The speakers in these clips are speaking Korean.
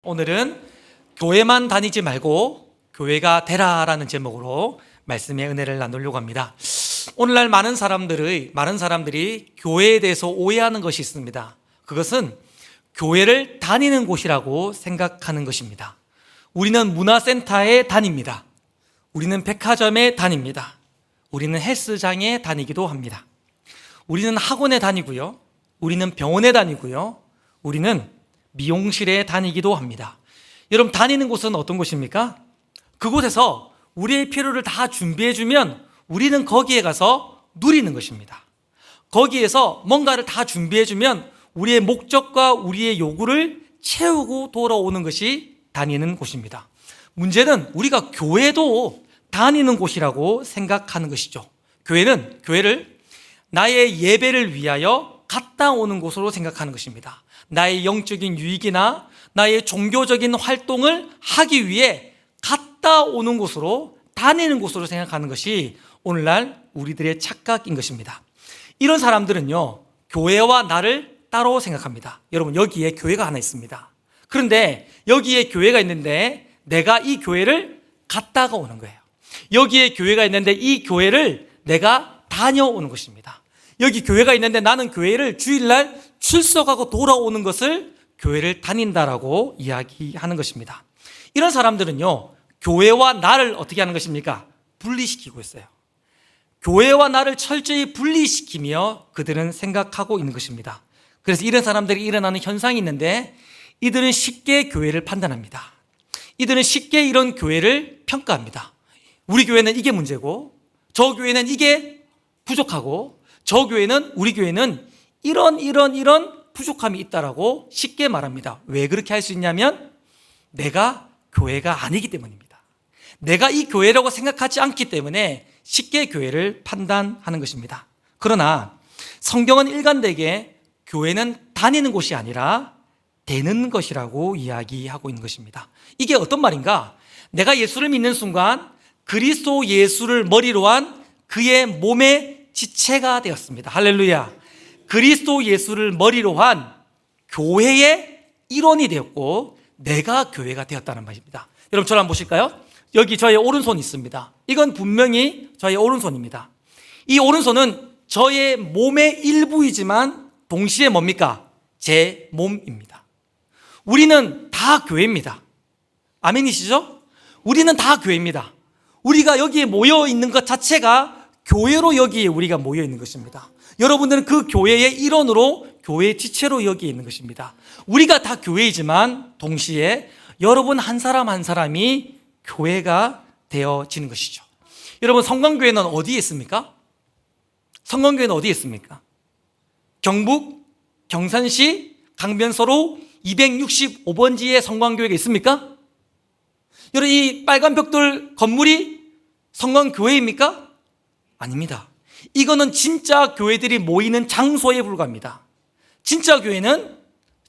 오늘은 교회만 다니지 말고 교회가 되라라는 제목으로 말씀의 은혜를 나누려고 합니다. 오늘날 많은 사람들이 교회에 대해서 오해하는 것이 있습니다. 그것은 교회를 다니는 곳이라고 생각하는 것입니다. 우리는 문화센터에 다닙니다. 우리는 백화점에 다닙니다. 우리는 헬스장에 다니기도 합니다. 우리는 학원에 다니고요. 우리는 병원에 다니고요. 우리는 미용실에 다니기도 합니다. 여러분, 다니는 곳은 어떤 곳입니까? 그곳에서 우리의 필요를 다 준비해주면 우리는 거기에 가서 누리는 것입니다. 거기에서 뭔가를 다 준비해주면 우리의 목적과 우리의 요구를 채우고 돌아오는 것이 다니는 곳입니다. 문제는 우리가 교회도 다니는 곳이라고 생각하는 것이죠. 교회를 나의 예배를 위하여 갔다 오는 곳으로 생각하는 것입니다. 나의 영적인 유익이나 나의 종교적인 활동을 하기 위해 갔다 오는 곳으로, 다니는 곳으로 생각하는 것이 오늘날 우리들의 착각인 것입니다. 이런 사람들은요, 교회와 나를 따로 생각합니다. 여러분, 여기에 교회가 하나 있습니다. 그런데 여기에 교회가 있는데 내가 이 교회를 갔다가 오는 거예요. 여기에 교회가 있는데 이 교회를 내가 다녀오는 것입니다. 여기 교회가 있는데 나는 교회를 주일날 출석하고 돌아오는 것을 교회를 다닌다라고 이야기하는 것입니다. 이런 사람들은요, 교회와 나를 어떻게 하는 것입니까? 분리시키고 있어요. 교회와 나를 철저히 분리시키며 그들은 생각하고 있는 것입니다. 그래서 이런 사람들이 일어나는 현상이 있는데, 이들은 쉽게 교회를 판단합니다. 이들은 쉽게 이런 교회를 평가합니다. 우리 교회는 이게 문제고, 저 교회는 이게 부족하고, 우리 교회는 이런 부족함이 있다라고 쉽게 말합니다. 왜 그렇게 할 수 있냐면 내가 교회가 아니기 때문입니다. 내가 이 교회라고 생각하지 않기 때문에 쉽게 교회를 판단하는 것입니다. 그러나 성경은 일관되게 교회는 다니는 곳이 아니라 되는 것이라고 이야기하고 있는 것입니다. 이게 어떤 말인가? 내가 예수를 믿는 순간 그리스도 예수를 머리로 한 그의 몸의 지체가 되었습니다. 할렐루야. 그리스도 예수를 머리로 한 교회의 일원이 되었고 내가 교회가 되었다는 말입니다. 여러분, 저를 한번 보실까요? 여기 저의 오른손이 있습니다. 이건 분명히 저의 오른손입니다. 이 오른손은 저의 몸의 일부이지만 동시에 뭡니까? 제 몸입니다. 우리는 다 교회입니다. 아멘이시죠? 우리는 다 교회입니다. 우리가 여기에 모여 있는 것 자체가 교회로 여기에 우리가 모여 있는 것입니다. 여러분들은 그 교회의 일원으로, 교회의 지체로 여기에 있는 것입니다. 우리가 다 교회이지만 동시에 여러분 한 사람 한 사람이 교회가 되어지는 것이죠. 여러분, 성광교회는 어디에 있습니까? 성광교회는 어디에 있습니까? 경북, 경산시, 강변서로 265번지에 성광교회가 있습니까? 여러분, 이 빨간 벽돌 건물이 성광교회입니까? 아닙니다. 이거는 진짜 교회들이 모이는 장소에 불과합니다. 진짜 교회는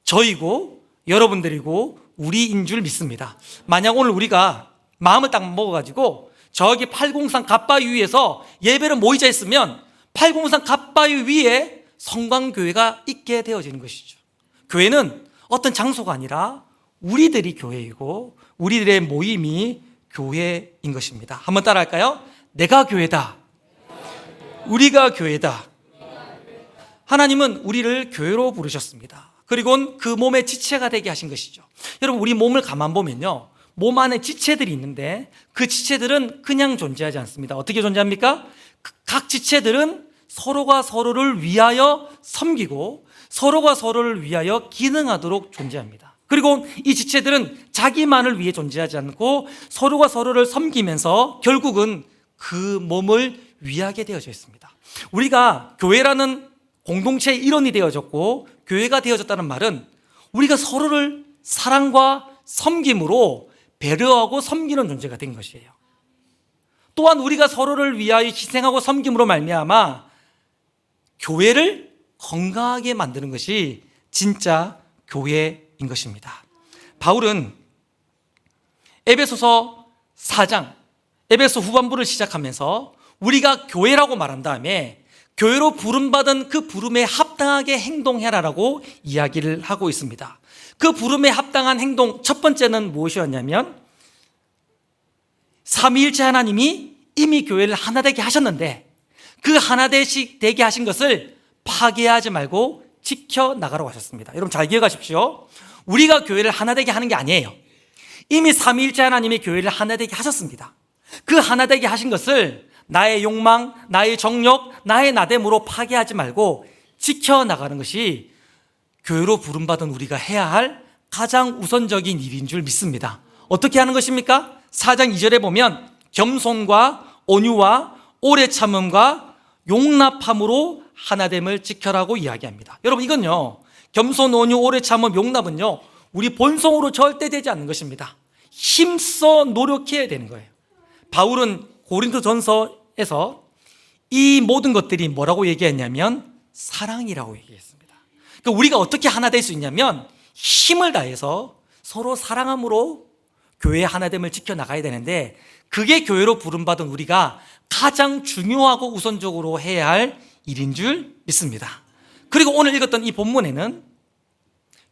저희고 여러분들이고 우리인 줄 믿습니다. 만약 오늘 우리가 마음을 딱 먹어가지고 저기 803 갓바위 위에서 예배를 모이자 했으면 803 갓바위 위에 성광교회가 있게 되어지는 것이죠. 교회는 어떤 장소가 아니라 우리들이 교회이고 우리들의 모임이 교회인 것입니다. 한번 따라할까요? 내가 교회다. 우리가 교회다. 하나님은 우리를 교회로 부르셨습니다. 그리고 그 몸의 지체가 되게 하신 것이죠. 여러분, 우리 몸을 가만 보면요, 몸 안에 지체들이 있는데 그 지체들은 그냥 존재하지 않습니다. 어떻게 존재합니까? 각 지체들은 서로가 서로를 위하여 섬기고 서로가 서로를 위하여 기능하도록 존재합니다. 그리고 이 지체들은 자기만을 위해 존재하지 않고 서로가 서로를 섬기면서 결국은 그 몸을 위하게 되어져 있습니다. 우리가 교회라는 공동체의 일원이 되어졌고 교회가 되어졌다는 말은 우리가 서로를 사랑과 섬김으로 배려하고 섬기는 존재가 된 것이에요. 또한 우리가 서로를 위하여 희생하고 섬김으로 말미암아 교회를 건강하게 만드는 것이 진짜 교회인 것입니다. 바울은 에베소서 4장, 에베소 후반부를 시작하면서 우리가 교회라고 말한 다음에 교회로 부름받은 그 부름에 합 합당하게 행동해라라고 이야기를 하고 있습니다. 그 부름에 합당한 행동 첫 번째는 무엇이었냐면 삼위일체 하나님이 이미 교회를 하나 되게 하셨는데 그 하나 되게 하신 것을 파괴하지 말고 지켜나가라고 하셨습니다. 여러분 잘 기억하십시오. 우리가 교회를 하나 되게 하는 게 아니에요. 이미 삼위일체 하나님이 교회를 하나 되게 하셨습니다. 그 하나 되게 하신 것을 나의 욕망, 나의 정욕, 나의 나됨으로 파괴하지 말고 지켜나가는 것이 교회로 부름받은 우리가 해야 할 가장 우선적인 일인 줄 믿습니다. 어떻게 하는 것입니까? 4장 2절에 보면 겸손과 온유와 오래 참음과 용납함으로 하나됨을 지켜라고 이야기합니다. 여러분 이건요, 겸손, 온유, 오래 참음, 용납은요 우리 본성으로 절대 되지 않는 것입니다. 힘써 노력해야 되는 거예요. 바울은 고린도전서에서 이 모든 것들이 뭐라고 얘기했냐면 사랑이라고 얘기했습니다. 그러니까 우리가 어떻게 하나 될 수 있냐면 힘을 다해서 서로 사랑함으로 교회의 하나됨을 지켜나가야 되는데 그게 교회로 부름받은 우리가 가장 중요하고 우선적으로 해야 할 일인 줄 믿습니다. 그리고 오늘 읽었던 이 본문에는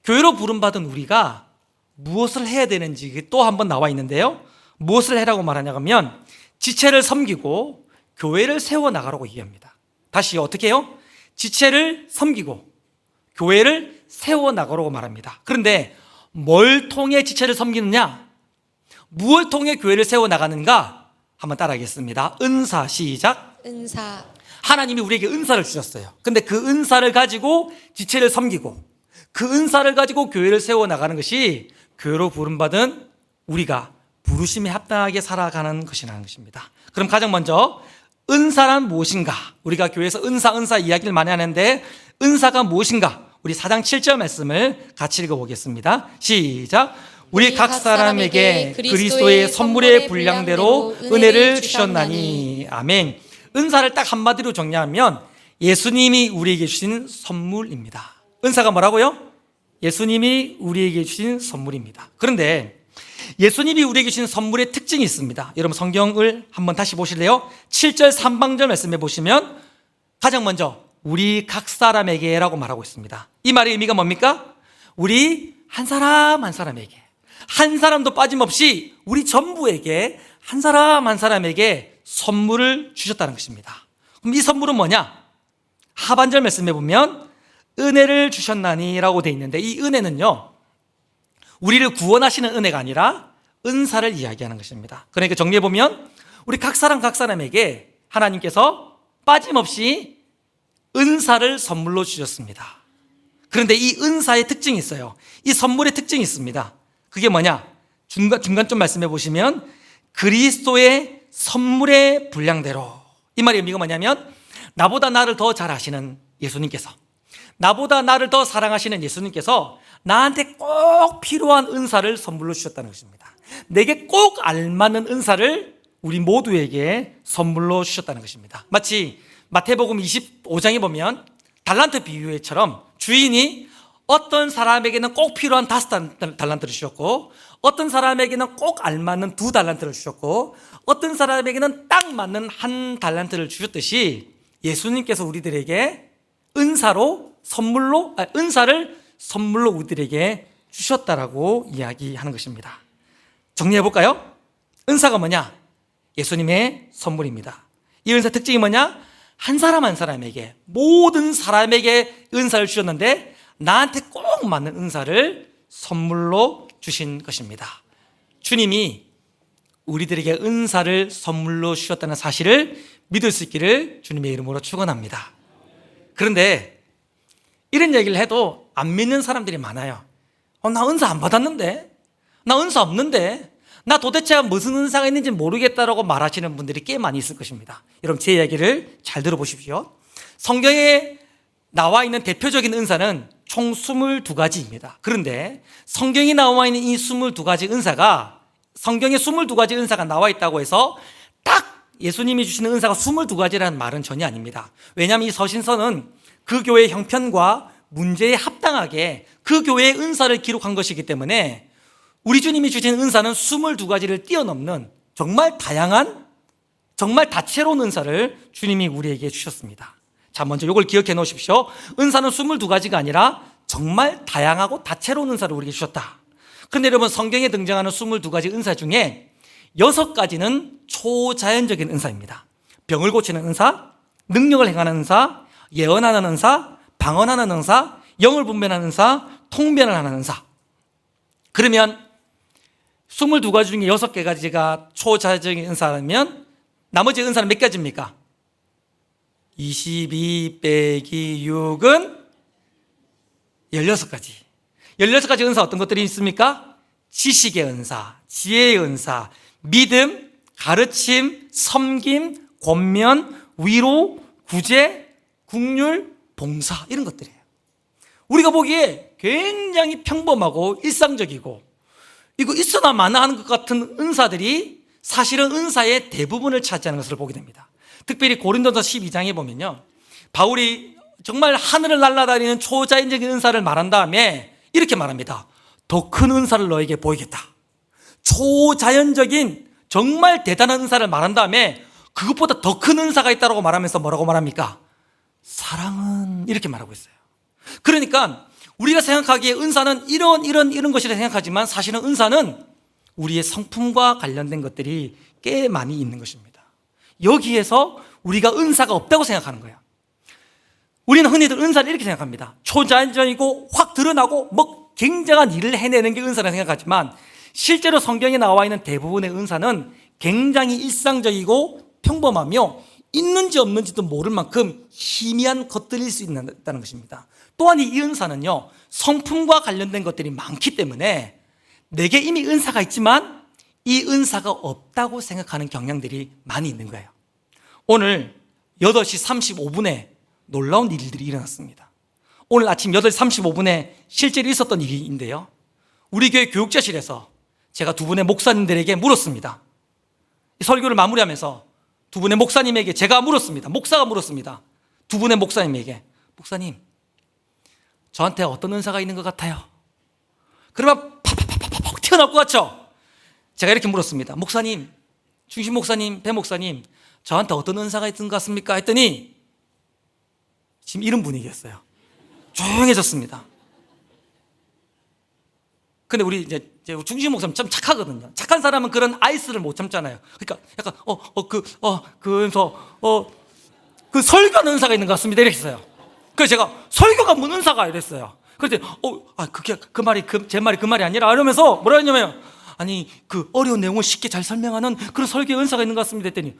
교회로 부름받은 우리가 무엇을 해야 되는지 또 한 번 나와 있는데요. 무엇을 해라고 말하냐면 지체를 섬기고 교회를 세워나가라고 얘기합니다. 다시 어떻게 해요? 지체를 섬기고 교회를 세워나가라고 말합니다. 그런데 뭘 통해 지체를 섬기느냐? 무엇을 통해 교회를 세워나가는가? 한번 따라하겠습니다. 은사, 시작. 은사. 하나님이 우리에게 은사를 주셨어요. 근데 그 은사를 가지고 지체를 섬기고 그 은사를 가지고 교회를 세워나가는 것이 교회로 부름받은 우리가 부르심에 합당하게 살아가는 것이라는 것입니다. 그럼 가장 먼저 은사란 무엇인가? 우리가 교회에서 은사 이야기를 많이 하는데 은사가 무엇인가? 우리 4장 7절 말씀을 같이 읽어보겠습니다. 시작. 우리 각 사람에게 그리스도의 선물의 분량대로 은혜를 주셨나니. 아멘. 은사를 딱 한마디로 정리하면 예수님이 우리에게 주신 선물입니다. 은사가 뭐라고요? 예수님이 우리에게 주신 선물입니다. 그런데 예수님이 우리에게 주신 선물의 특징이 있습니다. 여러분 성경을 한번 다시 보실래요? 7절 3방절 말씀해 보시면 가장 먼저 우리 각 사람에게 라고 말하고 있습니다. 이 말의 의미가 뭡니까? 우리 한 사람 한 사람에게, 한 사람도 빠짐없이 우리 전부에게, 한 사람 한 사람에게 선물을 주셨다는 것입니다. 그럼 이 선물은 뭐냐? 하반절 말씀해 보면 은혜를 주셨나니 라고 되어 있는데 이 은혜는요 우리를 구원하시는 은혜가 아니라 은사를 이야기하는 것입니다. 그러니까 정리해 보면 우리 각 사람에게 하나님께서 빠짐없이 은사를 선물로 주셨습니다. 그런데 이 은사의 특징이 있어요. 이 선물의 특징이 있습니다. 그게 뭐냐? 중간 좀 말씀해 보시면 그리스도의 선물의 분량대로. 이 말의 의미가 뭐냐면 나보다 나를 더 잘 아시는 예수님께서, 나보다 나를 더 사랑하시는 예수님께서 나한테 꼭 필요한 은사를 선물로 주셨다는 것입니다. 내게 꼭 알맞는 은사를 우리 모두에게 선물로 주셨다는 것입니다. 마치 마태복음 25장에 보면 달란트 비유회처럼 주인이 어떤 사람에게는 꼭 필요한 5달란트를 주셨고 어떤 사람에게는 꼭 알맞는 2달란트를 주셨고 어떤 사람에게는 딱 맞는 1달란트를 주셨듯이 예수님께서 우리들에게 은사를 선물로 우리들에게 주셨다라고 이야기하는 것입니다. 정리해 볼까요? 은사가 뭐냐? 예수님의 선물입니다. 이 은사 특징이 뭐냐? 한 사람 한 사람에게, 모든 사람에게 은사를 주셨는데 나한테 꼭 맞는 은사를 선물로 주신 것입니다. 주님이 우리들에게 은사를 선물로 주셨다는 사실을 믿을 수 있기를 주님의 이름으로 축원합니다. 그런데 이런 얘기를 해도 안 믿는 사람들이 많아요. 나 은사 안 받았는데, 나 은사 없는데, 나 도대체 무슨 은사가 있는지 모르겠다라고 말하시는 분들이 꽤 많이 있을 것입니다. 여러분 제 이야기를 잘 들어보십시오. 성경에 나와 있는 대표적인 은사는 총 22가지입니다. 그런데 성경에 나와 있는 이 22가지 은사가, 성경에 22가지 은사가 나와 있다고 해서 딱 예수님이 주시는 은사가 22가지라는 말은 전혀 아닙니다. 왜냐하면 이 서신서는 그 교회의 형편과 문제에 합당하게 그 교회의 은사를 기록한 것이기 때문에 우리 주님이 주신 은사는 22가지를 뛰어넘는 정말 다양한, 정말 다채로운 은사를 주님이 우리에게 주셨습니다. 자, 먼저 이걸 기억해 놓으십시오. 은사는 22가지가 아니라 정말 다양하고 다채로운 은사를 우리에게 주셨다. 그런데 여러분, 성경에 등장하는 22가지 은사 중에 6가지는 초자연적인 은사입니다. 병을 고치는 은사, 능력을 행하는 은사, 예언하는 은사, 방언하는 은사, 영을 분별하는 은사, 통변을 하는 은사. 그러면 22가지 중에 6가지가 초자연적인 은사라면 나머지 은사는 몇 가지입니까? 22 빼기 6은 16가지. 16가지 은사 어떤 것들이 있습니까? 지식의 은사, 지혜의 은사, 믿음, 가르침, 섬김, 권면, 위로, 구제, 국률, 봉사, 이런 것들이에요. 우리가 보기에 굉장히 평범하고 일상적이고 이거 있으나 마나 하는 것 같은 은사들이 사실은 은사의 대부분을 차지하는 것을 보게 됩니다. 특별히 고린도서 12장에 보면요, 바울이 정말 하늘을 날아다니는 초자연적인 은사를 말한 다음에 이렇게 말합니다. 더 큰 은사를 너에게 보이겠다. 초자연적인 정말 대단한 은사를 말한 다음에 그것보다 더 큰 은사가 있다고 말하면서 뭐라고 말합니까? 사랑은, 이렇게 말하고 있어요. 그러니까 우리가 생각하기에 은사는 이런 것이라 생각하지만 사실은 은사는 우리의 성품과 관련된 것들이 꽤 많이 있는 것입니다. 여기에서 우리가 은사가 없다고 생각하는 거예요. 우리는 흔히들 은사를 이렇게 생각합니다. 초자연적이고 확 드러나고 뭐 굉장한 일을 해내는 게 은사라고 생각하지만 실제로 성경에 나와 있는 대부분의 은사는 굉장히 일상적이고 평범하며 있는지 없는지도 모를 만큼 희미한 것들일 수 있다는 것입니다. 또한 이 은사는요, 성품과 관련된 것들이 많기 때문에 내게 이미 은사가 있지만 이 은사가 없다고 생각하는 경향들이 많이 있는 거예요. 오늘 8시 35분에 놀라운 일들이 일어났습니다. 오늘 아침 8시 35분에 실제로 있었던 일인데요, 우리 교회 교육자실에서 제가 두 분의 목사님들에게 물었습니다. 설교를 마무리하면서 두 분의 목사님에게 제가 물었습니다. 목사가 물었습니다. 두 분의 목사님에게, 목사님, 저한테 어떤 은사가 있는 것 같아요? 그러면 팍팍팍팍 튀어나올 것 같죠? 제가 이렇게 물었습니다. 목사님, 중심 목사님, 배 목사님, 저한테 어떤 은사가 있는 것 같습니까? 했더니 지금 이런 분위기였어요. 조용해졌습니다. 근데 우리 이제 중심 목사님 참 착하거든요. 착한 사람은 그런 아이스를 못 참잖아요. 그러니까 약간 그 설교하는 은사가 있는 것 같습니다. 이렇게 했어요. 그래서 제가 설교가 뭔 은사가 이랬어요. 그랬더니 그게 제 말이 그 말이 아니라 이러면서 뭐라 했냐면, 아니 그 어려운 내용을 쉽게 잘 설명하는 그런 설교의 은사가 있는 것 같습니다. 했더니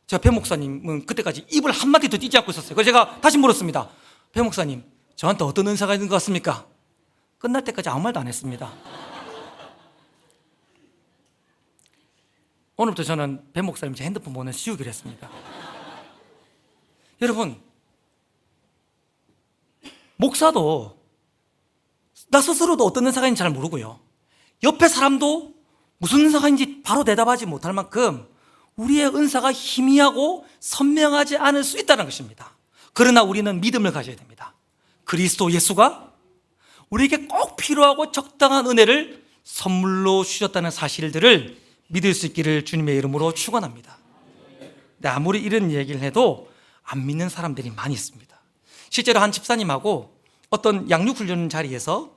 제가 배 목사님은 그때까지 입을 한마디도 띄지 않고 있었어요. 그래서 제가 다시 물었습니다. 배 목사님, 저한테 어떤 은사가 있는 것 같습니까? 끝날 때까지 아무 말도 안 했습니다. 오늘부터 저는 배 목사님 제 핸드폰 번호 지우기로 했습니다. 여러분, 목사도 나 스스로도 어떤 은사가 있는지 잘 모르고요, 옆에 사람도 무슨 은사가 있는지 바로 대답하지 못할 만큼 우리의 은사가 희미하고 선명하지 않을 수 있다는 것입니다. 그러나 우리는 믿음을 가져야 됩니다. 그리스도 예수가 우리에게 꼭 필요하고 적당한 은혜를 선물로 주셨다는 사실들을 믿을 수 있기를 주님의 이름으로 축원합니다. 근데 아무리 이런 얘기를 해도 안 믿는 사람들이 많이 있습니다. 실제로 한 집사님하고 어떤 양육훈련 자리에서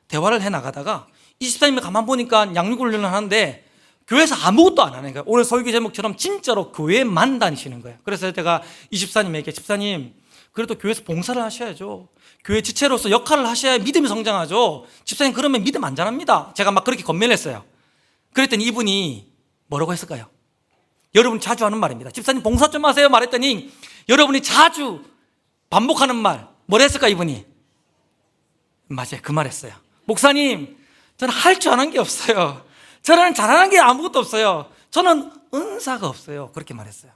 대화를 해나가다가 이 집사님이 가만 보니까 양육훈련을 하는데 교회에서 아무것도 안 하는 거예요. 오늘 설교 제목처럼 진짜로 교회만 다니시는 거예요. 그래서 제가 이 집사님에게, 집사님, 그래도 교회에서 봉사를 하셔야죠. 교회 지체로서 역할을 하셔야 믿음이 성장하죠. 집사님, 그러면 믿음 안 자랍니다. 제가 막 그렇게 건면을 했어요. 그랬더니 이분이 뭐라고 했을까요? 여러분 자주 하는 말입니다. 집사님 봉사 좀 하세요 말했더니 여러분이 자주 반복하는 말, 뭐라 했을까 이분이? 맞아요, 그 말 했어요. 목사님, 저는 할 줄 아는 게 없어요. 저는 잘하는 게 아무것도 없어요. 저는 은사가 없어요. 그렇게 말했어요.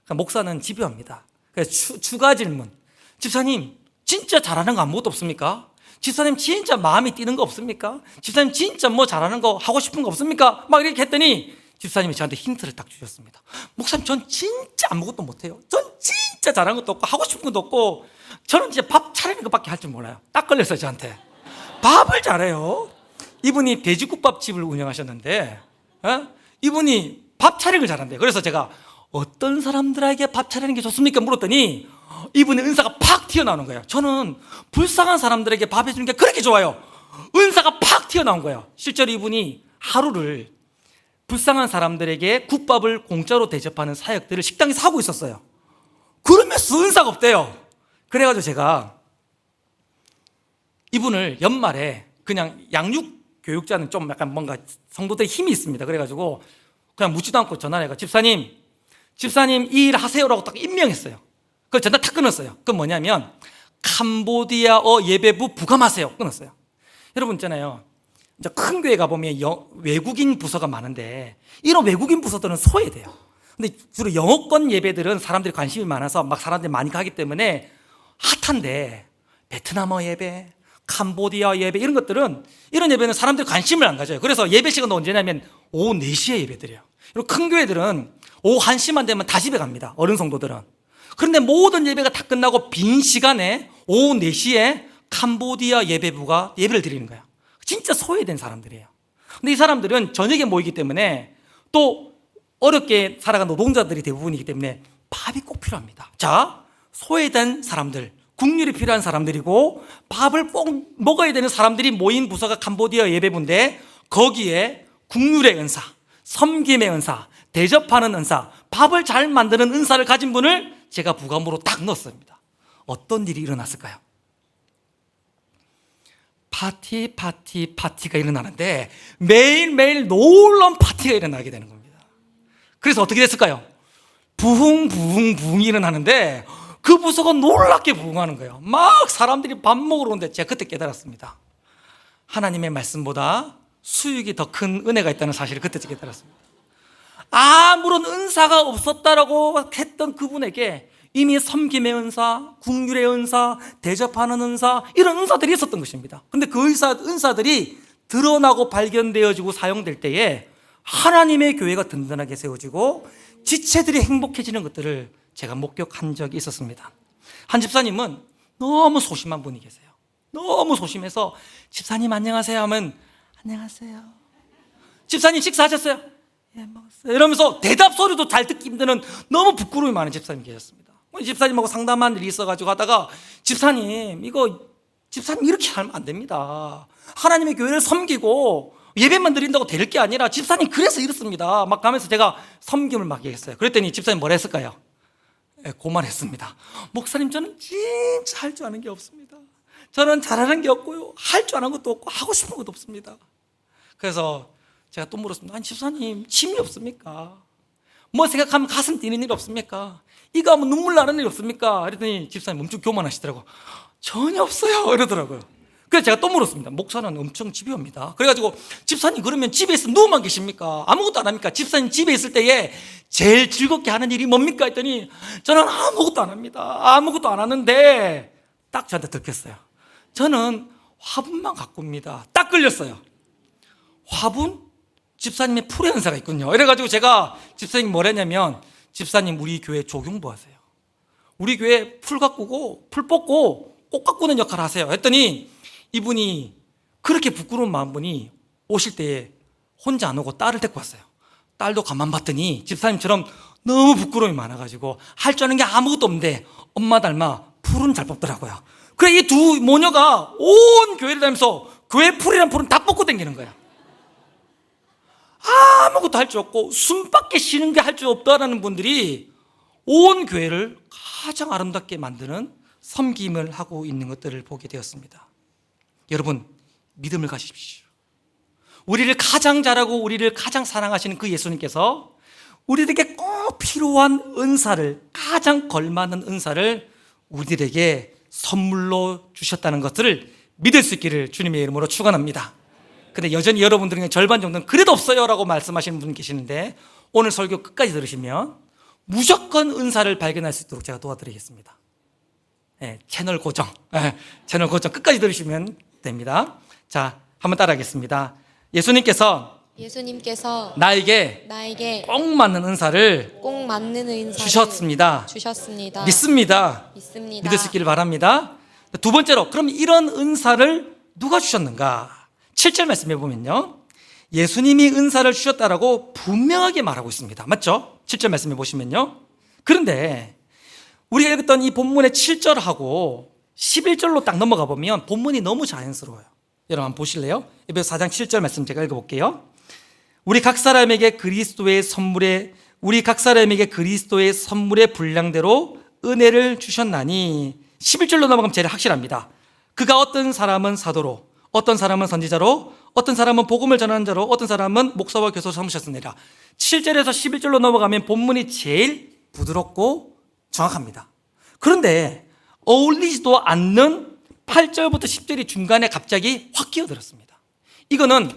그러니까 목사는 집요합니다. 그래서 추가 질문, 집사님 진짜 잘하는 거 아무것도 없습니까? 집사님 진짜 마음이 뛰는 거 없습니까? 집사님 진짜 뭐 잘하는 거 하고 싶은 거 없습니까? 막 이렇게 했더니 집사님이 저한테 힌트를 딱 주셨습니다. 목사님, 전 진짜 아무것도 못해요. 전 진짜 잘하는 것도 없고 하고 싶은 것도 없고 저는 진짜 밥 차리는 것밖에 할 줄 몰라요. 딱 걸렸어요 저한테. 밥을 잘해요. 이분이 돼지국밥집을 운영하셨는데 이분이 밥 차리는 걸 잘한대요. 그래서 제가 어떤 사람들에게 밥 차리는 게 좋습니까? 물었더니 이분의 은사가 팍 튀어나오는 거예요. 저는 불쌍한 사람들에게 밥 해주는 게 그렇게 좋아요. 은사가 팍 튀어나온 거예요. 실제로 이분이 하루를 불쌍한 사람들에게 국밥을 공짜로 대접하는 사역들을 식당에서 하고 있었어요. 그러면서 은사가 없대요. 그래가지고 제가 이분을 연말에 그냥 양육교육자는 좀 약간 뭔가 성도들의 힘이 있습니다. 그래가지고 그냥 묻지도 않고 전화를 해가 집사님 이 일 하세요라고 딱 임명했어요. 그걸 전화 탁 끊었어요. 그건 뭐냐면 캄보디아어 예배부 부감하세요. 끊었어요. 여러분 있잖아요. 이제 큰 교회 가보면 외국인 부서가 많은데 이런 외국인 부서들은 소외돼요. 근데 주로 영어권 예배들은 사람들이 관심이 많아서 막 사람들이 많이 가기 때문에 핫한데 베트남어 예배, 캄보디아 예배 이런 것들은 이런 예배는 사람들이 관심을 안 가져요. 그래서 예배 시간도 언제냐면 오후 4시에 예배드려요. 그리고 큰 교회들은 오후 1시만 되면 다 집에 갑니다. 어른 성도들은. 그런데 모든 예배가 다 끝나고 빈 시간에 오후 4시에 캄보디아 예배부가 예배를 드리는 거예요. 진짜 소외된 사람들이에요. 근데 이 사람들은 저녁에 모이기 때문에 또 어렵게 살아간 노동자들이 대부분이기 때문에 밥이 꼭 필요합니다. 자, 소외된 사람들, 국률이 필요한 사람들이고 밥을 꼭 먹어야 되는 사람들이 모인 부서가 캄보디아 예배부인데 거기에 국률의 은사, 섬김의 은사, 대접하는 은사, 밥을 잘 만드는 은사를 가진 분을 제가 부감으로 딱 넣었습니다. 어떤 일이 일어났을까요? 파티가 일어나는데 매일매일 놀라운 파티가 일어나게 되는 겁니다. 그래서 어떻게 됐을까요? 부흥이 일어나는데 그 부서가 놀랍게 부흥하는 거예요. 막 사람들이 밥 먹으러 오는데 제가 그때 깨달았습니다. 하나님의 말씀보다 수익이 더 큰 은혜가 있다는 사실을 그때 깨달았습니다. 아무런 은사가 없었다라고 했던 그분에게 이미 섬김의 은사, 국률의 은사, 대접하는 은사 이런 은사들이 있었던 것입니다. 그런데 그 은사들이 드러나고 발견되어지고 사용될 때에 하나님의 교회가 든든하게 세워지고 지체들이 행복해지는 것들을 제가 목격한 적이 있었습니다. 한 집사님은 너무 소심한 분이 계세요. 너무 소심해서 집사님 안녕하세요 하면 안녕하세요. 집사님 식사하셨어요? 예, 먹었어요. 이러면서 대답 소리도 잘 듣기 힘드는 너무 부끄러움이 많은 집사님이 계셨습니다. 집사님하고 상담한 일이 있어가지고 하다가 집사님 이렇게 하면 안 됩니다. 하나님의 교회를 섬기고 예배만 드린다고 될 게 아니라 집사님 그래서 이렇습니다. 막 가면서 제가 섬김을 막 얘기했어요. 그랬더니 집사님 뭐라 했을까요? 고만했습니다. 목사님 저는 진짜 할 줄 아는 게 없습니다. 저는 잘하는 게 없고요. 할 줄 아는 것도 없고 하고 싶은 것도 없습니다. 그래서 제가 또 물었습니다. 아니 집사님 취미 없습니까? 뭐 생각하면 가슴 뛰는 일 없습니까? 이거 하면 눈물 나는 일 없습니까? 그랬더니 집사님 엄청 교만하시더라고. 전혀 없어요 이러더라고요. 그래서 제가 또 물었습니다. 목사는 엄청 집요합니다. 그래가지고 집사님 그러면 집에 있으면 누워만 계십니까? 아무것도 안 합니까? 집사님 집에 있을 때에 제일 즐겁게 하는 일이 뭡니까? 했더니 저는 아무것도 안 합니다. 아무것도 안 하는데 딱 저한테 들켰어요. 저는 화분만 가꿉니다. 딱 걸렸어요. 화분? 집사님의 풀의 은사가 있군요. 이래가지고 제가 집사님 뭐랬냐면 집사님 우리 교회 조경부 하세요. 우리 교회 풀 가꾸고 풀 뽑고 꽃 가꾸는 역할을 하세요. 했더니 이분이 그렇게 부끄러운 마음분이 오실 때에 혼자 안 오고 딸을 데리고 왔어요. 딸도 가만 봤더니 집사님처럼 너무 부끄러움이 많아가지고 할 줄 아는 게 아무것도 없는데 엄마 닮아 풀은 잘 뽑더라고요. 그래 이 두 모녀가 온 교회를 다니면서 교회 풀이란 풀은 다 뽑고 다니는 거야. 아무것도 할 줄 없고 숨밖에 쉬는 게 할 줄 없다라는 분들이 온 교회를 가장 아름답게 만드는 섬김을 하고 있는 것들을 보게 되었습니다. 여러분 믿음을 가지십시오. 우리를 가장 잘하고 우리를 가장 사랑하시는 그 예수님께서 우리에게 꼭 필요한 은사를 가장 걸맞는 은사를 우리들에게 선물로 주셨다는 것들을 믿을 수 있기를 주님의 이름으로 축원합니다. 근데 여전히 여러분들은 절반 정도는 그래도 없어요 라고 말씀하시는 분 계시는데 오늘 설교 끝까지 들으시면 무조건 은사를 발견할 수 있도록 제가 도와드리겠습니다. 채널 고정 끝까지 들으시면 됩니다. 자, 한번 따라하겠습니다. 예수님께서 나에게 꼭 맞는 은사를 주셨습니다. 믿습니다. 믿을 수 있기를 바랍니다. 두 번째로 그럼 이런 은사를 누가 주셨는가? 7절 말씀해 보면요. 예수님이 은사를 주셨다라고 분명하게 말하고 있습니다. 맞죠? 7절 말씀해 보시면요. 그런데 우리가 읽었던 이 본문의 7절하고 11절로 딱 넘어가 보면 본문이 너무 자연스러워요. 여러분 한번 보실래요? 에베소 4장 7절 말씀 제가 읽어볼게요. 우리 각 사람에게 그리스도의 선물의 분량대로 은혜를 주셨나니 11절로 넘어가면 제일 확실합니다. 그가 어떤 사람은 사도로, 어떤 사람은 선지자로, 어떤 사람은 복음을 전하는 자로, 어떤 사람은 목사와 교사로 삼으셨느니라. 7절에서 11절로 넘어가면 본문이 제일 부드럽고 정확합니다. 그런데 어울리지도 않는 8절부터 10절이 중간에 갑자기 확 끼어들었습니다. 이거는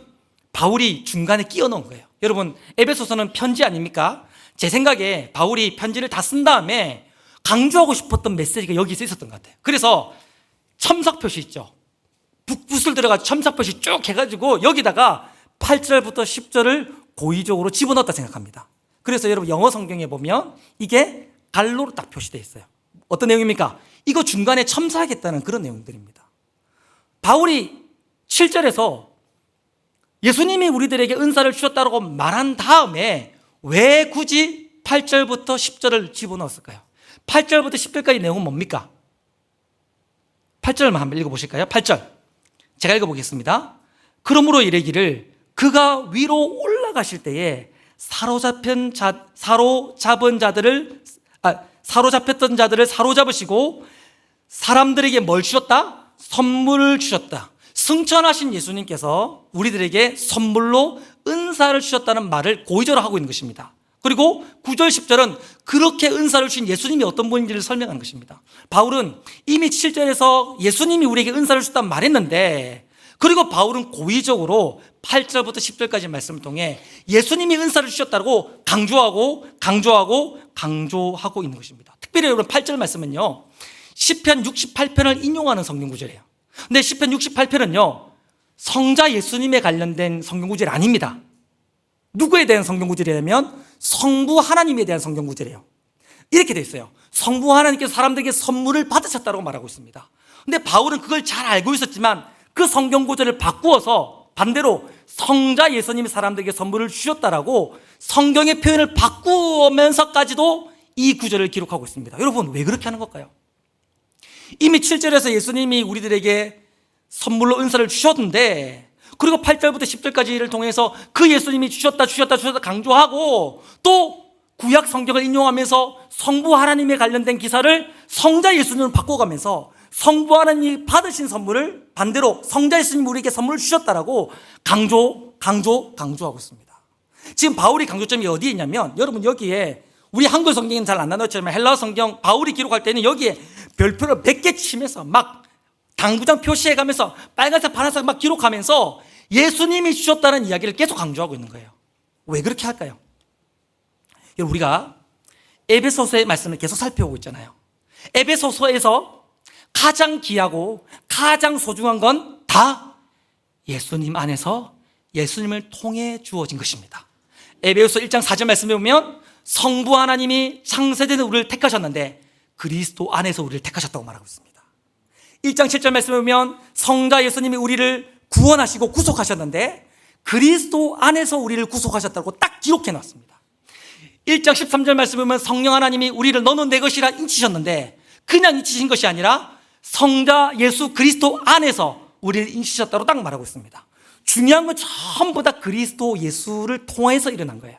바울이 중간에 끼워 넣은 거예요. 여러분, 에베소서는 편지 아닙니까? 제 생각에 바울이 편지를 다 쓴 다음에 강조하고 싶었던 메시지가 여기서 있었던 것 같아요. 그래서 첨삭 표시 있죠. 붓을 들어가지고 첨삭 표시 쭉 해가지고 여기다가 8절부터 10절을 고의적으로 집어넣었다 생각합니다. 그래서 여러분 영어 성경에 보면 이게 갈로로 딱 표시되어 있어요. 어떤 내용입니까? 이거 중간에 첨삭하겠다는 그런 내용들입니다. 바울이 7절에서 예수님이 우리들에게 은사를 주셨다고 말한 다음에 왜 굳이 8절부터 10절을 집어넣었을까요? 8절부터 10절까지 내용은 뭡니까? 8절만 한번 읽어보실까요? 8절 제가 읽어보겠습니다. 그러므로 이르기를 그가 위로 올라가실 때에 사로잡혔던 자들을 사로잡으시고 사람들에게 뭘 주셨다? 선물을 주셨다. 승천하신 예수님께서 우리들에게 선물로 은사를 주셨다는 말을 고의적으로 하고 있는 것입니다. 그리고 9절 10절은 그렇게 은사를 주신 예수님이 어떤 분인지를 설명하는 것입니다. 바울은 이미 7절에서 예수님이 우리에게 은사를 주셨다고 말했는데, 그리고 바울은 고의적으로 8절부터 10절까지 말씀을 통해 예수님이 은사를 주셨다고 강조하고 있는 것입니다. 특별히 여러분 8절 말씀은요, 시편 68편을 인용하는 성경 구절이에요. 근데 시편 68편은요 성자 예수님에 관련된 성경 구절이 아닙니다. 누구에 대한 성경 구절이냐면 성부 하나님에 대한 성경 구절이에요. 이렇게 돼 있어요. 성부 하나님께서 사람들에게 선물을 받으셨다고 말하고 있습니다. 근데 바울은 그걸 잘 알고 있었지만 그 성경 구절을 바꾸어서 반대로 성자 예수님이 사람들에게 선물을 주셨다라고 성경의 표현을 바꾸면서까지도 이 구절을 기록하고 있습니다. 여러분 왜 그렇게 하는 걸까요? 이미 7절에서 예수님이 우리들에게 선물로 은사를 주셨는데, 그리고 8절부터 10절까지를 통해서 그 예수님이 주셨다 강조하고, 또 구약 성경을 인용하면서 성부 하나님에 관련된 기사를 성자 예수님으로 바꿔가면서 성부 하나님이 받으신 선물을 반대로 성자 예수님이 우리에게 선물을 주셨다라고 강조하고 있습니다. 지금 바울이 강조점이 어디에 있냐면, 여러분 여기에 우리 한글 성경은 잘 안 나눴지만 헬라어 성경 바울이 기록할 때는 여기에 별표를 100개 치면서 막 당구장 표시해가면서 빨간색 파란색 막 기록하면서 예수님이 주셨다는 이야기를 계속 강조하고 있는 거예요. 왜 그렇게 할까요? 여러분 우리가 에베소서의 말씀을 계속 살펴보고 있잖아요. 에베소서에서 가장 귀하고 가장 소중한 건 다 예수님 안에서 예수님을 통해 주어진 것입니다. 에베소서 1장 4절 말씀에 보면 성부 하나님이 창세전에 우리를 택하셨는데 그리스도 안에서 우리를 택하셨다고 말하고 있습니다. 1장 7절 말씀에 보면 성자 예수님이 우리를 구원하시고 구속하셨는데 그리스도 안에서 우리를 구속하셨다고 딱 기록해 놨습니다. 1장 13절 말씀에 보면 성령 하나님이 우리를 너는 내 것이라 인치셨는데 그냥 인치신 것이 아니라 성자 예수 그리스도 안에서 우리를 인치셨다고 딱 말하고 있습니다. 중요한 건 전부 다 그리스도 예수를 통해서 일어난 거예요.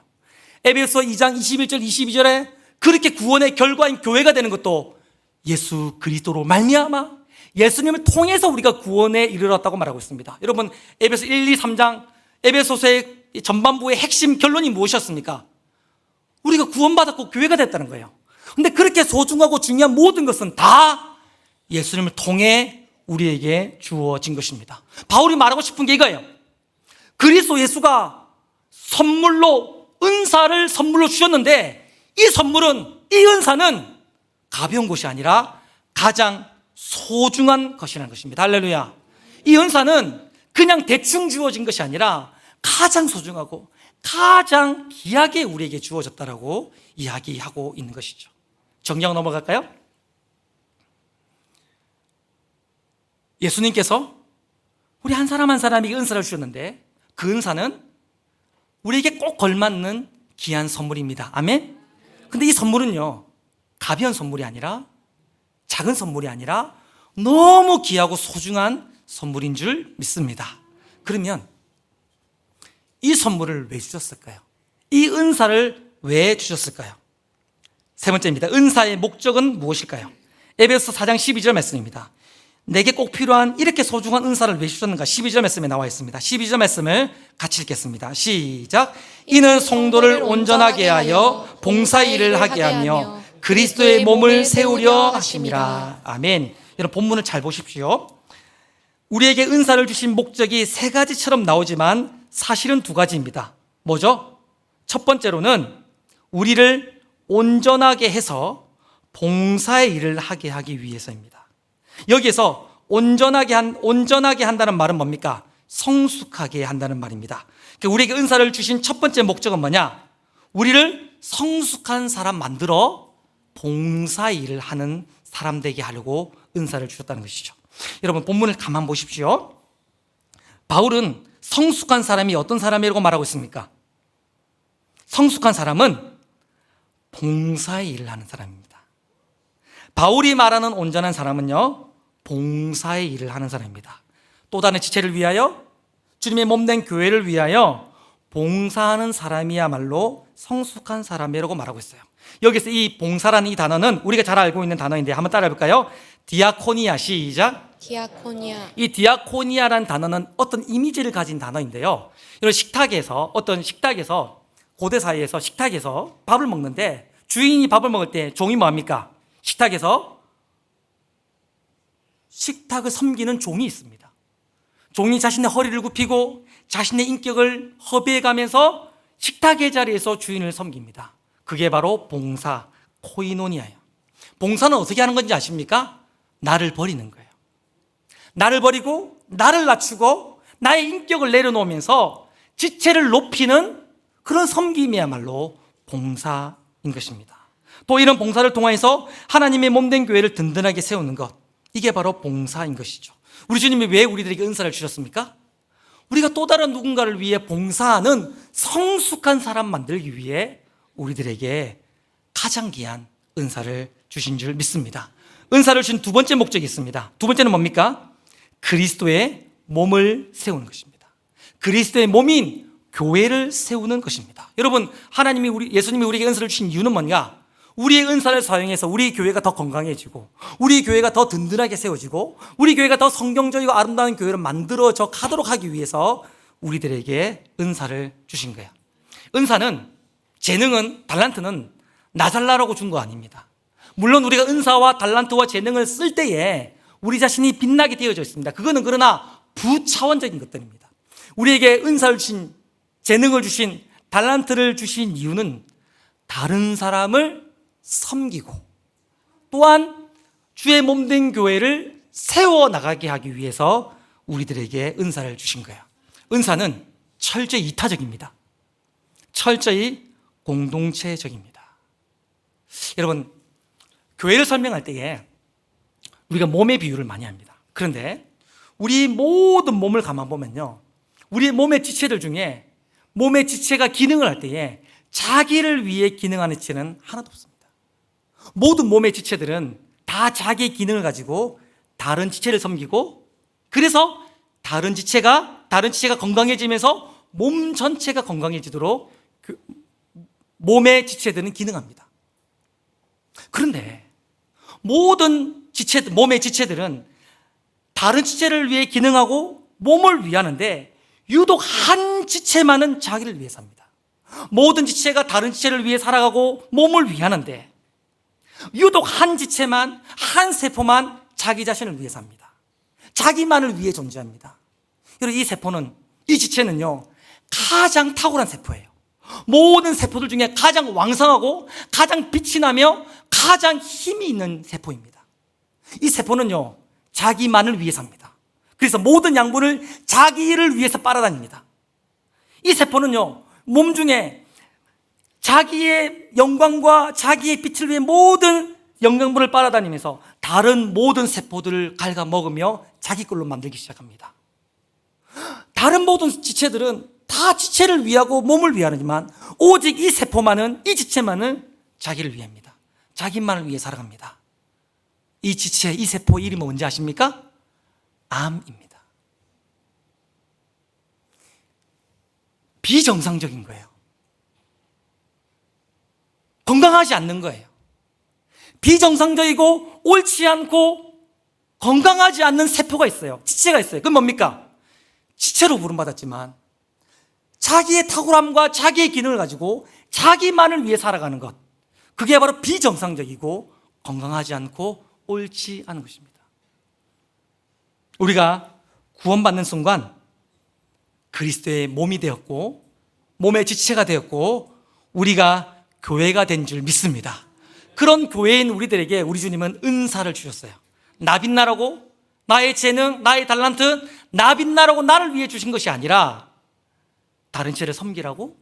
에베소 2장 21절 22절에 그렇게 구원의 결과인 교회가 되는 것도 예수 그리스도로 말미암아 예수님을 통해서 우리가 구원에 이르렀다고 말하고 있습니다. 여러분 에베소 1, 2, 3장 에베소서의 전반부의 핵심 결론이 무엇이었습니까? 우리가 구원받았고 교회가 됐다는 거예요. 근데 그렇게 소중하고 중요한 모든 것은 다 예수님을 통해 우리에게 주어진 것입니다. 바울이 말하고 싶은 게 이거예요. 그리스도 예수가 은사를 선물로 주셨는데 이 은사는 가벼운 것이 아니라 가장 소중한 것이라는 것입니다. 할렐루야. 이 은사는 그냥 대충 주어진 것이 아니라 가장 소중하고 가장 귀하게 우리에게 주어졌다라고 이야기하고 있는 것이죠. 정리하고 넘어갈까요? 예수님께서 우리 한 사람 한 사람에게 은사를 주셨는데 그 은사는 우리에게 꼭 걸맞는 귀한 선물입니다. 아멘? 근데 이 선물은요, 가벼운 선물이 아니라, 작은 선물이 아니라 너무 귀하고 소중한 선물인 줄 믿습니다. 그러면 이 선물을 왜 주셨을까요? 이 은사를 왜 주셨을까요? 세 번째입니다. 은사의 목적은 무엇일까요? 에베소 4장 12절 말씀입니다. 내게 꼭 필요한 이렇게 소중한 은사를 왜 주셨는가? 12절 말씀에 나와 있습니다. 12절 말씀을 같이 읽겠습니다. 시작. 이는 성도를 온전하게 하여 봉사일을 하게 하며 그리스도의 몸을 세우려 하심이라. 아멘. 여러분 본문을 잘 보십시오. 우리에게 은사를 주신 목적이 세 가지처럼 나오지만 사실은 두 가지입니다. 뭐죠? 첫 번째로는 우리를 온전하게 해서 봉사의 일을 하게 하기 위해서입니다. 여기에서 온전하게 한다는 말은 뭡니까? 성숙하게 한다는 말입니다. 우리에게 은사를 주신 첫 번째 목적은 뭐냐? 우리를 성숙한 사람 만들어 봉사의 일을 하는 사람 되게 하려고 은사를 주셨다는 것이죠. 여러분 본문을 가만 보십시오. 바울은 성숙한 사람이 어떤 사람이라고 말하고 있습니까? 성숙한 사람은 봉사의 일을 하는 사람입니다. 바울이 말하는 온전한 사람은요, 봉사의 일을 하는 사람입니다. 또 다른 지체를 위하여, 주님의 몸된 교회를 위하여 봉사하는 사람이야말로 성숙한 사람이라고 말하고 있어요. 여기서 이 봉사라는 이 단어는 우리가 잘 알고 있는 단어인데 한번 따라해 볼까요? 디아코니아. 시작. 디아코니아. 이 디아코니아라는 단어는 어떤 이미지를 가진 단어인데요, 이런 식탁에서, 어떤 식탁에서, 고대 사회에서 식탁에서 밥을 먹는데 주인이 밥을 먹을 때 종이 뭐합니까? 식탁에서 식탁을 섬기는 종이 있습니다. 종이 자신의 허리를 굽히고 자신의 인격을 허비해가면서 식탁의 자리에서 주인을 섬깁니다. 그게 바로 봉사, 코이노니아예요. 봉사는 어떻게 하는 건지 아십니까? 나를 버리는 거예요. 나를 버리고 나를 낮추고 나의 인격을 내려놓으면서 지체를 높이는 그런 섬김이야말로 봉사인 것입니다. 또 이런 봉사를 통해서 하나님의 몸된 교회를 든든하게 세우는 것, 이게 바로 봉사인 것이죠. 우리 주님이 왜 우리들에게 은사를 주셨습니까? 우리가 또 다른 누군가를 위해 봉사하는 성숙한 사람 만들기 위해 우리들에게 가장 귀한 은사를 주신 줄 믿습니다. 은사를 주신 두 번째 목적이 있습니다. 두 번째는 뭡니까? 그리스도의 몸을 세우는 것입니다. 그리스도의 몸인 교회를 세우는 것입니다. 여러분, 예수님이 우리에게 은사를 주신 이유는 뭔가? 우리의 은사를 사용해서 우리 교회가 더 건강해지고, 우리 교회가 더 든든하게 세워지고, 우리 교회가 더 성경적이고 아름다운 교회를 만들어져 가도록 하기 위해서 우리들에게 은사를 주신 거야. 은사는, 재능은, 달란트는 나 잘나라고 준 거 아닙니다. 물론 우리가 은사와 달란트와 재능을 쓸 때에 우리 자신이 빛나게 되어져 있습니다. 그거는 그러나 부차원적인 것들입니다. 우리에게 은사를 주신, 재능을 주신, 달란트를 주신 이유는 다른 사람을 섬기고 또한 주의 몸된 교회를 세워나가게 하기 위해서 우리들에게 은사를 주신 거예요. 은사는 철저히 이타적입니다. 철저히 공동체적입니다. 여러분, 교회를 설명할 때에 우리가 몸의 비유를 많이 합니다. 그런데 우리 모든 몸을 가만 보면요, 우리의 몸의 지체들 중에 몸의 지체가 기능을 할 때에 자기를 위해 기능하는 지체는 하나도 없습니다. 모든 몸의 지체들은 다 자기의 기능을 가지고 다른 지체를 섬기고, 그래서 다른 지체가 건강해지면서 몸 전체가 건강해지도록 몸의 지체들은 기능합니다. 그런데 모든 몸의 지체들은 다른 지체를 위해 기능하고 몸을 위하는데 유독 한 지체만은 자기를 위해 삽니다. 모든 지체가 다른 지체를 위해 살아가고 몸을 위하는데 유독 한 지체만, 한 세포만 자기 자신을 위해 삽니다. 자기만을 위해 존재합니다. 여러분, 이 지체는요, 가장 탁월한 세포예요. 모든 세포들 중에 가장 왕성하고 가장 빛이 나며 가장 힘이 있는 세포입니다. 이 세포는요, 자기만을 위해 삽니다. 그래서 모든 양분을 자기를 위해서 빨아다닙니다. 이 세포는요, 몸 중에 자기의 영광과 자기의 빛을 위해 모든 영양분을 빨아다니면서 다른 모든 세포들을 갉아먹으며 자기 걸로 만들기 시작합니다. 다른 모든 지체들은 다 지체를 위하고 몸을 위하지만 오직 이 세포만은, 이 지체만은 자기를 위합니다. 자기만을 위해 살아갑니다. 이 지체, 이 세포 이름은 뭔지 아십니까? 암입니다. 비정상적인 거예요. 건강하지 않는 거예요. 비정상적이고 옳지 않고 건강하지 않는 세포가 있어요. 지체가 있어요. 그건 뭡니까? 지체로 부름받았지만 자기의 탁월함과 자기의 기능을 가지고 자기만을 위해 살아가는 것, 그게 바로 비정상적이고 건강하지 않고 옳지 않은 것입니다. 우리가 구원받는 순간 그리스도의 몸이 되었고 몸의 지체가 되었고 우리가 교회가 된 줄 믿습니다. 그런 교회인 우리들에게 우리 주님은 은사를 주셨어요. 나 빛나라고, 나의 재능, 나의 달란트, 나 빛나라고 나를 위해 주신 것이 아니라 다른 지체를 섬기라고,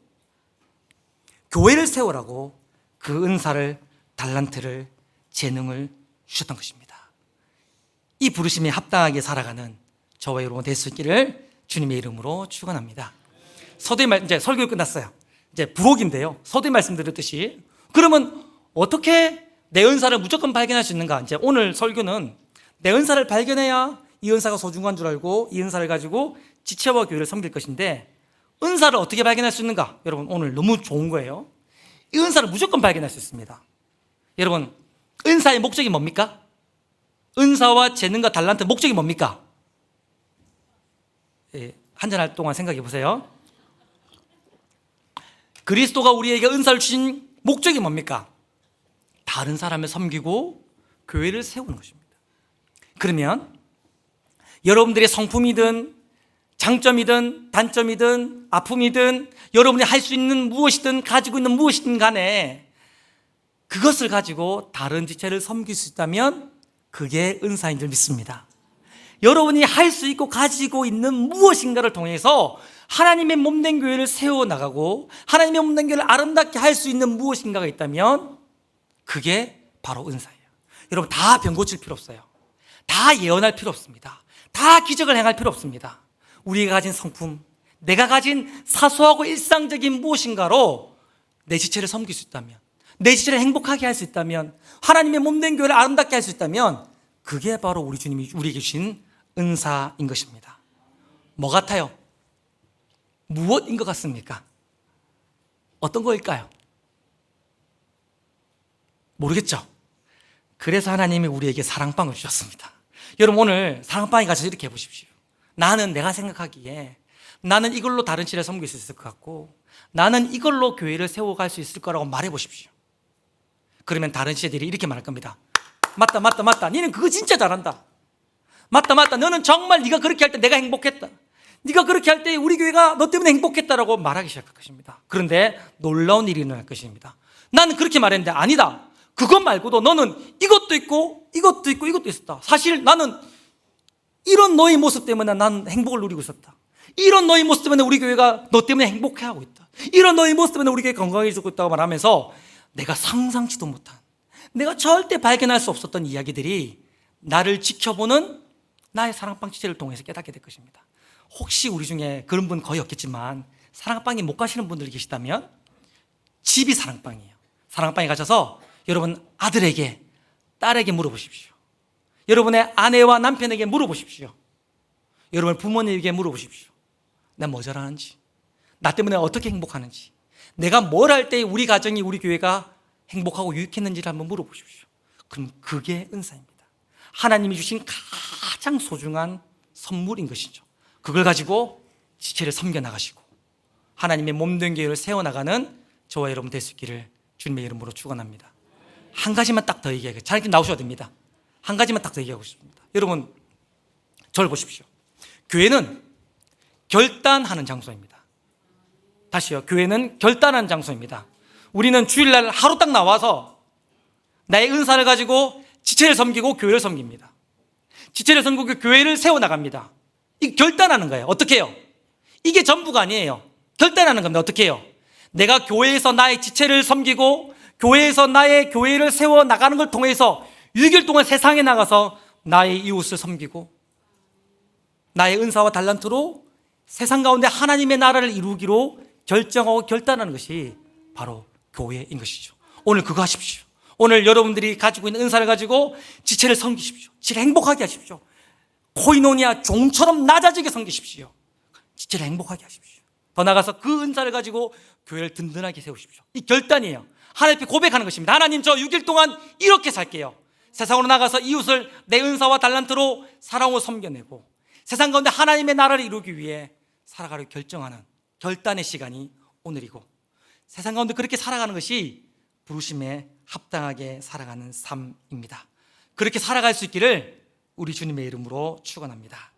교회를 세우라고 그 은사를, 달란트를, 재능을 주셨던 것입니다. 이 부르심에 합당하게 살아가는 저와 여러분 될 수 있기를 주님의 이름으로 축원합니다. 서두에 이제 설교 끝났어요. 이제 부록인데요. 서두에 말씀드렸듯이 그러면 어떻게 내 은사를 무조건 발견할 수 있는가? 이제 오늘 설교는 내 은사를 발견해야 이 은사가 소중한 줄 알고 이 은사를 가지고 지체와 교회를 섬길 것인데, 은사를 어떻게 발견할 수 있는가? 여러분 오늘 너무 좋은 거예요. 이 은사를 무조건 발견할 수 있습니다. 여러분 은사의 목적이 뭡니까? 은사와 재능과 달란트 목적이 뭡니까? 한잔할 동안 생각해 보세요. 그리스도가 우리에게 은사를 주신 목적이 뭡니까? 다른 사람을 섬기고 교회를 세우는 것입니다. 그러면 여러분들의 성품이든 장점이든 단점이든 아픔이든 여러분이 할 수 있는 무엇이든 가지고 있는 무엇이든 간에 그것을 가지고 다른 지체를 섬길 수 있다면 그게 은사인 줄 믿습니다. 여러분이 할 수 있고 가지고 있는 무엇인가를 통해서 하나님의 몸된 교회를 세워나가고 하나님의 몸된 교회를 아름답게 할 수 있는 무엇인가가 있다면 그게 바로 은사예요. 여러분 다 병 고칠 필요 없어요. 다 예언할 필요 없습니다. 다 기적을 행할 필요 없습니다. 우리가 가진 성품, 내가 가진 사소하고 일상적인 무엇인가로 내 지체를 섬길 수 있다면, 내 지체를 행복하게 할 수 있다면, 하나님의 몸된 교회를 아름답게 할 수 있다면 그게 바로 우리 주님이 우리에게 주신 은사인 것입니다. 뭐 같아요? 무엇인 것 같습니까? 어떤 거일까요? 모르겠죠? 그래서 하나님이 우리에게 사랑방을 주셨습니다. 여러분 오늘 사랑방에 가서 이렇게 해보십시오. 나는 내가 생각하기에 나는 이걸로 다른 지체를 섬길 수 있을 것 같고 나는 이걸로 교회를 세워갈 수 있을 거라고 말해보십시오. 그러면 다른 지체들이 이렇게 말할 겁니다. 맞다 맞다 맞다, 너는 그거 진짜 잘한다. 맞다 맞다, 너는 정말 네가 그렇게 할 때 내가 행복했다. 네가 그렇게 할 때 우리 교회가 너 때문에 행복했다라고 말하기 시작할 것입니다. 그런데 놀라운 일이 일어날 것입니다. 나는 그렇게 말했는데 아니다, 그것 말고도 너는 이것도 있고 이것도 있고 이것도 있었다. 사실 나는 이런 너의 모습 때문에 난 행복을 누리고 있었다. 이런 너의 모습 때문에 우리 교회가 너 때문에 행복해하고 있다. 이런 너의 모습 때문에 우리 교회 건강해지고 있다고 말하면서 내가 상상치도 못한, 내가 절대 발견할 수 없었던 이야기들이 나를 지켜보는 나의 사랑방 지체를 통해서 깨닫게 될 것입니다. 혹시 우리 중에 그런 분 거의 없겠지만 사랑방에 못 가시는 분들이 계시다면 집이 사랑방이에요. 사랑방에 가셔서 여러분 아들에게, 딸에게 물어보십시오. 여러분의 아내와 남편에게 물어보십시오. 여러분 부모님에게 물어보십시오. 나 뭐 잘하는지, 나 때문에 어떻게 행복하는지, 내가 뭘 할 때 우리 가정이, 우리 교회가 행복하고 유익했는지를 한번 물어보십시오. 그럼 그게 은사입니다. 하나님이 주신 가장 소중한 선물인 것이죠. 그걸 가지고 지체를 섬겨나가시고 하나님의 몸된 교회를 세워나가는 저와 여러분 될 수 있기를 주님의 이름으로 축원합니다. 한 가지만 딱 더 얘기하겠습니다. 자리님 나오셔야 됩니다. 한 가지만 딱 더 얘기하고 싶습니다. 여러분 저를 보십시오. 교회는 결단하는 장소입니다. 다시요, 교회는 결단하는 장소입니다. 우리는 주일날 하루 딱 나와서 나의 은사를 가지고 지체를 섬기고 교회를 섬깁니다. 지체를 섬기고 교회를 세워나갑니다. 이 결단하는 거예요. 어떻게 해요? 이게 전부가 아니에요. 결단하는 겁니다. 어떻게 해요? 내가 교회에서 나의 지체를 섬기고 교회에서 나의 교회를 세워나가는 걸 통해서 6일 동안 세상에 나가서 나의 이웃을 섬기고 나의 은사와 달란트로 세상 가운데 하나님의 나라를 이루기로 결정하고 결단하는 것이 바로 교회인 것이죠. 오늘 그거 하십시오. 오늘 여러분들이 가지고 있는 은사를 가지고 지체를 섬기십시오. 지체를 행복하게 하십시오. 코이노니아 종처럼 낮아지게 섬기십시오. 지체를 행복하게 하십시오. 더 나아가서 그 은사를 가지고 교회를 든든하게 세우십시오. 이 결단이에요. 하나님 앞에 고백하는 것입니다. 하나님, 저 6일 동안 이렇게 살게요. 세상으로 나가서 이웃을 내 은사와 달란트로 사랑으로 섬겨내고 세상 가운데 하나님의 나라를 이루기 위해 살아가려 결정하는 결단의 시간이 오늘이고, 세상 가운데 그렇게 살아가는 것이 부르심에 합당하게 살아가는 삶입니다. 그렇게 살아갈 수 있기를 우리 주님의 이름으로 축원합니다.